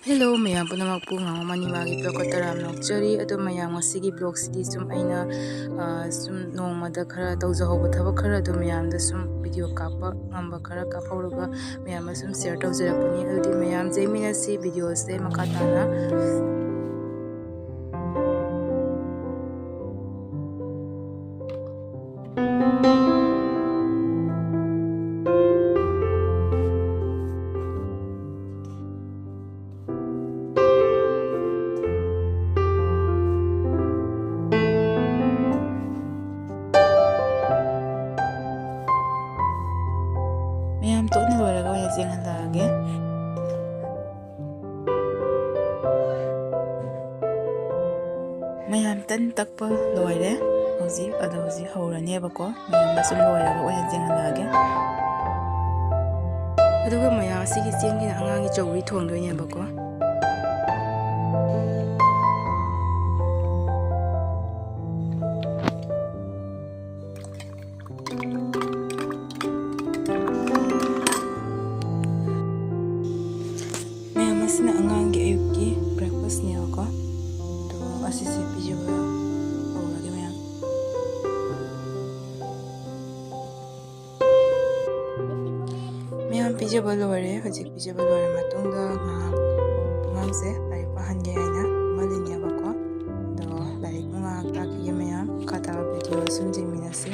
Hello mayam punamak po nga manimagi vlog kataram nokchari ado mayam ngasigi vlog sidi sum aina sum nongmada khara tawjahawba thabak khara ado mayam da sum video kappa ngamba khara kaphawraga mayam sum share tawjarapani adi mayam jaimina si video se makatana mayam to na loiraga oina jenghalage mayam tan takpa loire hoji ado hoji hawranebako mayam sum loiraga oina jenghalage aduga mayam asigi chengi angangi chawri thongdoinebako Masina angangi ayuki breakfast niya ako. Ito asisi pijaba lagi mayam. Mayam pijaba lore, hajik pijaba lore matungda ngangse larik pahange aina malin niya ako. Ito larik mga taki mayam kata video sunjing minasi.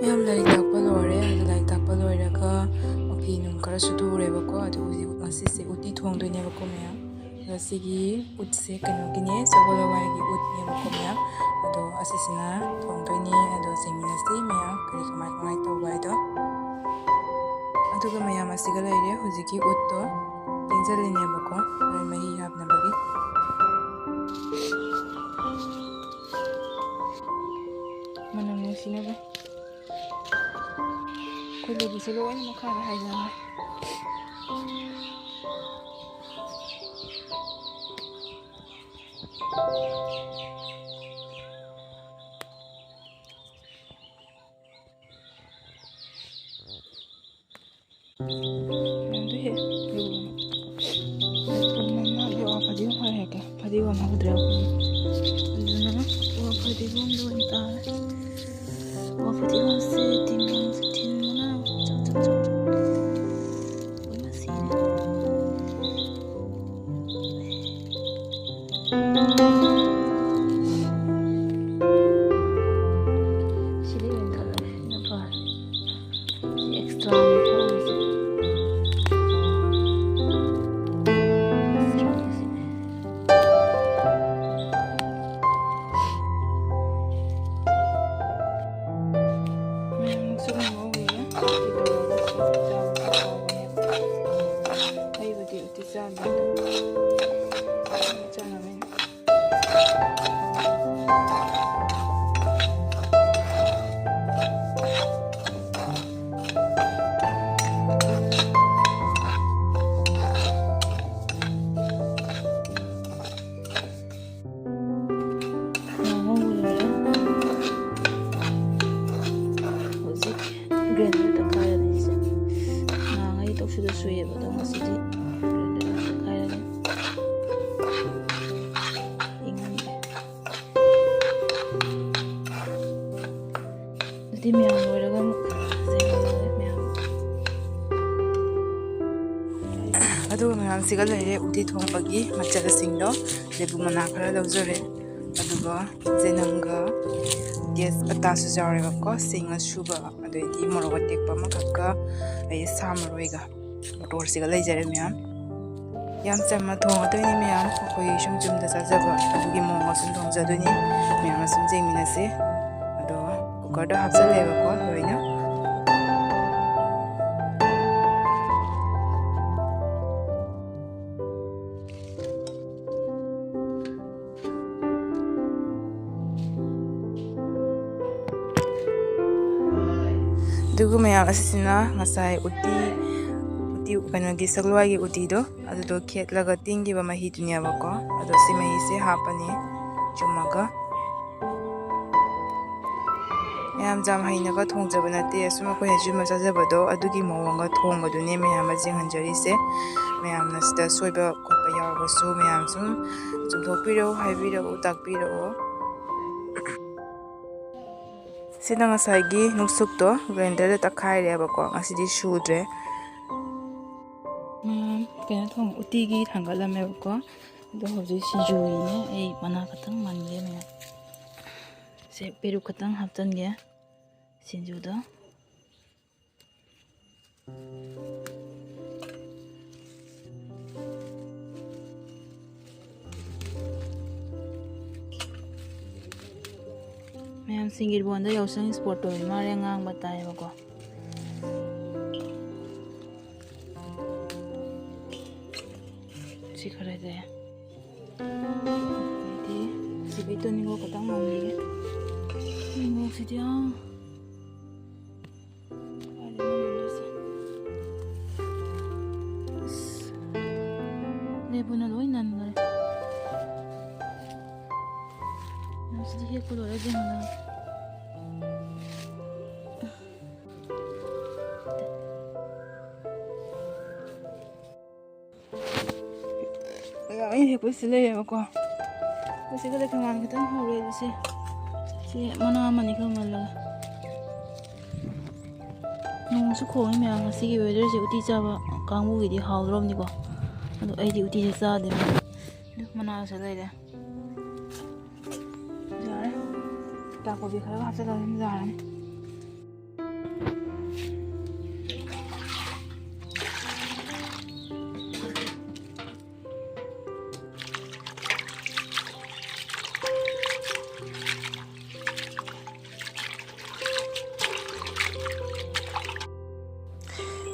Mayam larik takpa lore, ado larik takpa lore ka okay nung kara sudure bako, ado usi se uti thongdoine bako mayam. Ado sigi ut se kano gine, sabola waigi ut niya bako mayam. Ado asisina thongdoine, ado zemina si mayam, kari kamay tawba ito. Ado ka mayam asiga laire, hujiki ut to, tinjali niya bako, kari mahihab na bagi. Manang sina ba? Kulo bisa lo ini makara hai na. Nanti ya, lu. Mama lu apa dia hai ka? Padi wa mau dre aku. Lu na, wa padi bom do entar. Wa padi wa se tinggal mana? Cok. Di mayam loiraga adu mayam siga laire uti thongbagi machal singdo lebu mana khara lawjare aduga jenanga gas ata su jawre bako singa suba adu di moroga tekpa makaka ai samroiga motor siga laijare mayam yam chama thongadoini mayam khoi sum jumda sajaba adugi monga sum thongjadoini mayam sum jengminase ado kukarda hapsal leba ko loina ꯑꯗꯨꯒ ꯃꯌꯥꯝ ꯑꯁꯤꯁꯤꯅ ꯉꯁꯥꯏ ꯎꯇꯤ ꯀꯩꯅꯣꯒꯤ ꯁꯒꯣꯜꯍꯋꯥꯏꯒꯤ ꯎꯇꯤꯗꯣ ꯑꯗꯨꯗꯣ ꯈꯦꯠꯂꯒ ꯇꯤꯡꯈꯤꯕ ꯃꯍꯤꯗꯨꯅꯦꯕꯀꯣ ꯑꯗꯣ ꯁꯤ ꯃꯍꯤꯁꯦ ꯍꯥꯞꯄꯅꯤ ꯆꯨꯝꯃꯒ ꯃꯌꯥꯝ ꯌꯥꯝ ꯍꯩꯅꯒ ꯊꯣꯡꯖꯕ ꯅꯠꯇꯦ ꯑꯁꯨꯝ ꯑꯩꯈꯣꯏꯅ ꯆꯨꯝꯕ ꯆꯥꯖꯕꯗꯣ ꯑꯗꯨꯒꯤ ꯃꯑꯣꯡꯒ ꯊꯣꯡꯕꯗꯨꯅꯦ ꯃꯌꯥꯝꯅ ꯌꯦꯡꯍꯟꯖꯔꯤꯁꯦ ꯃꯌꯥꯝꯅ ꯁꯤꯗ ꯁꯣꯏꯕ ꯈꯣꯠꯄ ꯌꯥꯎꯔꯕꯁꯨ ꯃꯌꯥꯝ ꯁꯨꯝ ꯆꯨꯝꯊꯣꯛꯄꯤꯔꯛꯎ ꯍꯥꯏꯕꯤꯔꯛꯎ ꯇꯥꯛꯄꯤꯔꯛꯎ ꯁꯤꯅ ꯉꯁꯥꯏꯒꯤ ꯅꯨꯡꯁꯨꯛꯇꯣ ꯒ꯭ꯔꯥꯏꯟꯗꯔꯗ ꯇꯛꯈꯥꯏꯔꯦꯕꯀꯣ ꯉꯁꯤꯗꯤ ꯁꯨꯗ꯭ꯔꯦ ꯀꯩꯅꯣ ꯊꯣꯡ ꯎꯇꯤꯒꯤ ꯊꯥꯡꯒꯠꯂꯝꯃꯦꯕꯀꯣ ꯑꯗꯣ ꯍꯧꯖꯤꯛ ꯁꯤꯡꯖꯨꯒꯤꯅꯦ ꯑꯩ ꯃꯅꯥ ꯈꯛꯇꯪ ꯃꯟꯒꯦ ꯃꯌꯥꯝ ꯁꯦ ꯄꯦꯔꯨꯛ ꯈꯛꯇꯪ ꯍꯥꯞꯆꯤꯟꯒꯦ ꯁꯤꯡꯖꯨꯗ ꯃꯌꯥꯝ ꯁꯤꯡꯒꯤꯔꯕꯣꯟꯗ ꯌꯥꯎꯁꯪ ꯏꯁꯄꯣꯔꯠ ꯇꯧꯔꯤ ꯃꯥꯜꯂꯦ ꯉꯥꯡꯕ ꯇꯥꯏꯌꯦꯕꯀꯣ ꯁꯤ ꯈꯔꯁꯦ ꯑꯗꯩꯗꯤ ꯁꯤꯕꯩ ꯇꯣꯅꯤꯡꯈꯣꯛ ꯈꯛꯇꯪ ꯃꯟꯕꯤꯒꯦ ꯇꯣꯅꯤꯡꯈꯣꯛꯁꯤꯗꯤ ꯂꯦꯕꯨꯅ ꯂꯣꯏ ꯅꯟꯈꯔꯦ ꯁꯤꯗꯤ ꯍꯦꯛꯄ ꯂꯣꯏꯔꯦ ꯌꯦꯡꯉꯣ ꯑꯩꯅ ꯍꯦꯛꯄꯁꯤ ꯂꯩꯌꯦꯕꯀꯣ ꯁꯤꯒ ꯂꯩꯀꯪ ꯈꯤꯇꯪ ꯍꯧꯔꯦ ꯑꯗꯨꯁꯦ ꯁꯤ ꯃꯅꯥ ꯑꯃꯅꯤ ꯈꯔ ꯃꯜꯂꯒ ꯅꯣꯡꯁꯨ ꯈꯣꯡꯉꯤ ꯃꯌꯥꯝ ꯉꯁꯤꯒꯤ ꯋꯦꯗꯔꯁꯦ ꯎꯇꯤ ꯆꯥꯕ ꯀꯥꯡꯕꯨꯒꯤꯗꯤ ꯍꯥꯎꯗ꯭ꯔꯕꯅꯤꯀꯣ ꯑꯗꯣ ꯑꯩꯗꯤ ꯎꯇꯤꯁꯦ ꯆꯥꯗꯦꯕ ꯑꯗꯨ ꯃꯅꯥꯁꯨ ꯂꯩꯔꯦ ꯌꯥꯔꯦ ꯆꯥꯛꯀꯣꯕꯤ ꯈꯔ ꯍꯥꯞꯆꯤꯜꯂꯒ ꯑꯗꯨꯝ ꯌꯥꯔꯅꯤ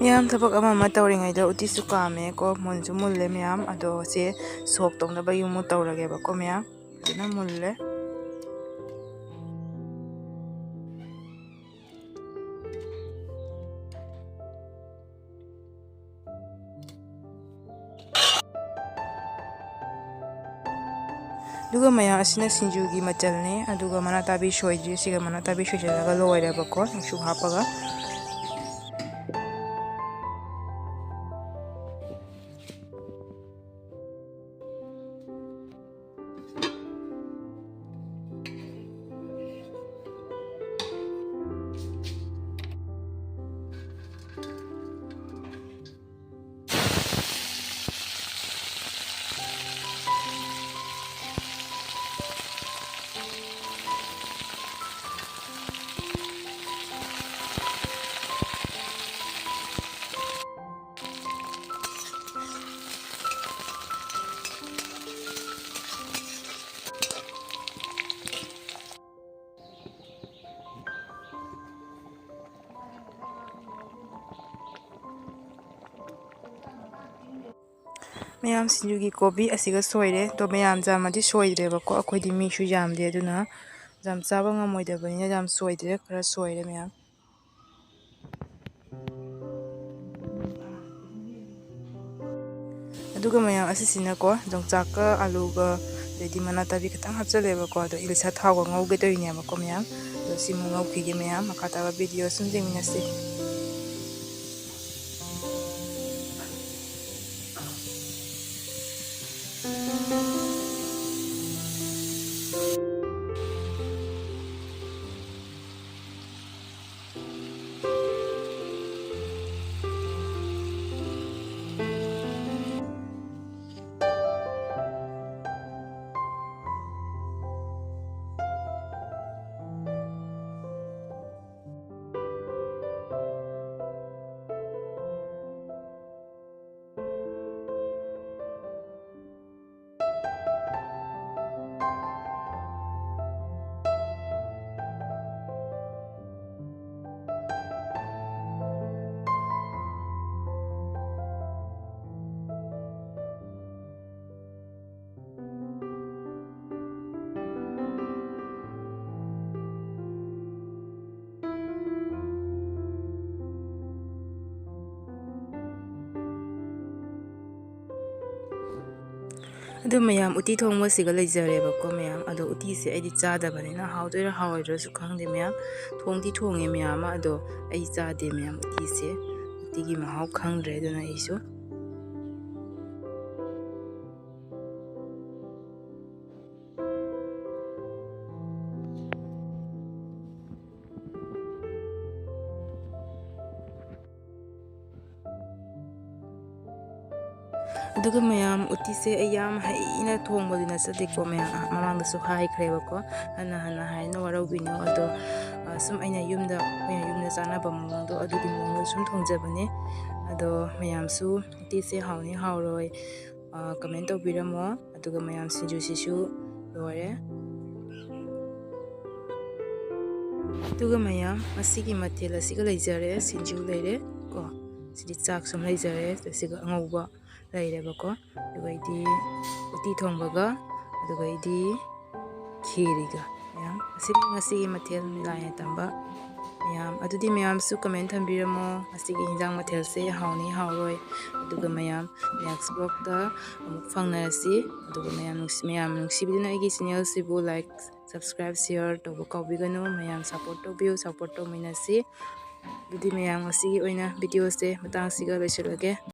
ꯃꯌꯥꯝ ꯊꯕꯛ ꯑꯃ ꯇꯧꯔꯤꯉꯩꯗ ꯎꯇꯤꯁꯨ ꯀꯥꯝꯃꯦꯀꯣ ꯃꯨꯟꯁꯨ ꯃꯨꯜꯂꯦ ꯃꯌꯥꯝ ꯑꯗꯣ ꯁꯤ ꯁꯣꯛ ꯇꯧꯅꯕ ꯌꯨꯝꯃꯨ ꯇꯧꯔꯒꯦꯕꯀꯣ ꯃꯌꯥꯝ ꯐꯖꯅ ꯃꯨꯜꯂꯦ ꯑꯗꯨꯒ ꯃꯌꯥꯝ ꯑꯁꯤꯅ ꯁꯤꯡꯖꯨꯒꯤ ꯃꯆꯜꯅꯦ ꯑꯗꯨꯒ ꯃꯅꯥꯇꯥꯕꯤ ꯁꯣꯏꯗ꯭ꯔꯤ ꯁꯤꯒ ꯃꯅꯥꯇꯥꯕꯤ ꯁꯣꯏꯖꯜꯂꯒ ꯂꯣꯏꯔꯦꯕꯀꯣ ꯅꯨꯡꯁꯨ ꯍꯥꯞꯄꯒ ꯃꯌꯥꯝ ꯁꯤꯡꯖꯨꯒꯤ ꯀꯣꯕꯤ ꯑꯁꯤꯒ ꯁꯣꯏꯔꯦ ꯑꯗꯣ ꯃꯌꯥꯝ ꯌꯥꯝꯃꯗꯤ ꯁꯣꯏꯗ꯭ꯔꯦꯕꯀꯣ ꯑꯩꯈꯣꯏꯗꯤ ꯃꯤꯁꯨ ꯌꯥꯝꯗꯦ ꯑꯗꯨꯅ ꯌꯥꯝ ꯆꯥꯕ ꯉꯝꯃꯣꯏꯗꯕꯅꯤꯅ ꯌꯥꯝ ꯁꯣꯏꯗ꯭ꯔꯦ ꯈꯔ ꯁꯣꯏꯔꯦ ꯃꯌꯥꯝ ꯑꯗꯨꯒ ꯃꯌꯥꯝ ꯑꯁꯤꯁꯤꯅꯀꯣ ꯌꯣꯡꯆꯥꯛꯀ ꯑꯂꯨꯒ ꯑꯗꯩꯗꯤ ꯃꯅꯥꯇꯥꯕꯤ ꯈꯤꯇꯪ ꯍꯥꯞꯆꯤꯜꯂꯦꯕꯀꯣ ꯑꯗꯣ ꯏꯂꯤꯁꯥ ꯊꯥꯎꯒ ꯉꯧꯒꯗꯣꯏꯅꯦꯕꯀꯣ ꯃꯌꯥꯝ ꯑꯗꯣ ꯁꯤꯃꯨꯛ ꯉꯧꯈꯤꯒꯦ ꯃꯌꯥꯝ ꯃꯈꯥ ꯇꯥꯕ ꯚꯤꯗꯤꯑꯣ ꯁꯨꯝ ꯌꯦꯡꯃꯤꯟꯅꯁꯤ ꯑꯗꯨ ꯃꯌꯥꯝ ꯎꯇꯤ ꯊꯣꯡꯕꯁꯤꯒ ꯂꯩꯖꯔꯦꯕꯀꯣ ꯃꯌꯥꯝ ꯑꯗꯣ ꯎꯇꯤꯁꯦ ꯑꯩꯗꯤ ꯆꯥꯗꯕꯅꯤꯅ ꯍꯥꯎꯗꯣꯏꯔꯥ ꯍꯥꯎꯔꯣꯏꯗ꯭ꯔꯁꯨ ꯈꯪꯗꯦ ꯃꯌꯥꯝ ꯊꯣꯡꯗꯤ ꯊꯣꯡꯉꯦ ꯃꯌꯥꯝ ꯑꯃ ꯑꯗꯣ ꯑꯩ ꯆꯥꯗꯦ ꯃꯌꯥꯝ ꯎꯇꯤꯁꯦ ꯎꯇꯤꯒꯤ ꯃꯍꯥꯎ ꯈꯪꯗ꯭ꯔꯦ ꯑꯗꯨꯅ ꯑꯩꯁꯨ ꯑꯗꯨꯒ ꯃꯌꯥꯝ ꯎꯇꯤꯁꯦ ꯑꯩ ꯌꯥꯝ ꯍꯩꯅ ꯊꯣꯡꯕꯗꯤ ꯅꯠꯆꯗꯦꯀꯣ ꯃꯌꯥꯝ ꯃꯃꯥꯡꯗꯁꯨ ꯍꯥꯏꯈ꯭ꯔꯦꯕꯀꯣ ꯍꯟꯅ ꯍꯥꯏꯅ ꯋꯥꯔꯧꯕꯤꯅꯣ ꯑꯗꯣ ꯁꯨꯝ ꯑꯩꯈꯣꯏꯅ ꯌꯨꯝꯗ ꯆꯥꯅꯕ ꯃꯑꯣꯡꯗꯣ ꯑꯗꯨꯒꯤ ꯃꯑꯣꯡꯗ ꯁꯨꯝ ꯊꯣꯡꯖꯕꯅꯦ ꯑꯗꯣ ꯃꯌꯥꯝꯁꯨ ꯎꯇꯤꯁꯦ ꯍꯥꯎꯅꯤ ꯍꯥꯎꯔꯣꯏ ꯀꯃꯦꯟ ꯇꯧꯕꯤꯔꯝꯃꯣ ꯑꯗꯨꯒ ꯃꯌꯥꯝ ꯁꯤꯡꯖꯨꯁꯤꯁꯨ ꯂꯣꯏꯔꯦ ꯑꯗꯨꯒ ꯃꯌꯥꯝ ꯉꯁꯤꯒꯤ ꯃꯊꯦꯜ ꯑꯁꯤꯒ ꯂꯩꯖꯔꯦ ꯁꯤꯡꯖꯨ ꯂꯩꯔꯦ ꯀꯣ ꯁꯤꯗꯤ ꯆꯥꯛ ꯁꯨꯝ ꯂꯩꯖꯔꯦ ꯁꯤꯒ ꯑꯉꯧꯕ ꯂꯩꯔꯦꯕꯀꯣ ꯑꯗꯨꯒ ꯑꯩꯗꯤ ꯎꯇꯤ ꯊꯣꯡꯕꯒ ꯑꯗꯨꯒ ꯑꯩꯗꯤ ꯈꯦꯔꯤꯒ ꯃꯌꯥꯝ ꯑꯁꯤꯒꯤ ꯉꯁꯤꯒꯤ ꯃꯊꯦꯜ ꯂꯥꯏꯅ ꯇꯝꯕ ꯃꯌꯥꯝ ꯑꯗꯨꯗꯤ ꯃꯌꯥꯝꯁꯨ ꯀꯃꯦꯟ ꯊꯝꯕꯤꯔꯝꯃꯣ ꯉꯁꯤꯒꯤ ꯍꯤꯟꯖꯥꯡ ꯃꯊꯦꯜꯁꯦ ꯍꯥꯎꯅꯤ ꯍꯥꯎꯔꯣꯏ ꯑꯗꯨꯒ ꯃꯌꯥꯝ ꯅꯦꯛꯁ ꯕ꯭ꯂꯣꯛꯇ ꯑꯃꯨꯛ ꯐꯪꯅꯔꯁꯤ ꯑꯗꯨꯒ ꯃꯌꯥꯝ ꯅꯨꯡꯁꯤꯕꯤꯗꯨꯅ ꯑꯩꯒꯤ ꯆꯦꯅꯦꯜꯁꯤꯕꯨ ꯂꯥꯏꯛ ꯁꯕꯁꯀ꯭ꯔꯥꯏꯕ ꯁꯤꯌꯔ ꯇꯧꯕ ꯀꯥꯎꯕꯤꯒꯅꯨ ꯃꯌꯥꯝ ꯁꯞꯄꯣꯔꯠ ꯇꯧꯕꯤꯌꯨ ꯁꯞꯄꯣꯔꯠ ꯇꯧꯃꯤꯟꯅꯁꯤ ꯑꯗꯨꯗꯤ ꯃꯌꯥꯝ ꯉꯁꯤꯒꯤ ꯑꯣꯏꯅ ꯚꯤꯗꯤꯑꯣꯁꯦ ꯃꯇꯥꯡꯁꯤꯒ ꯂꯣꯏꯁꯤꯜꯂꯒꯦ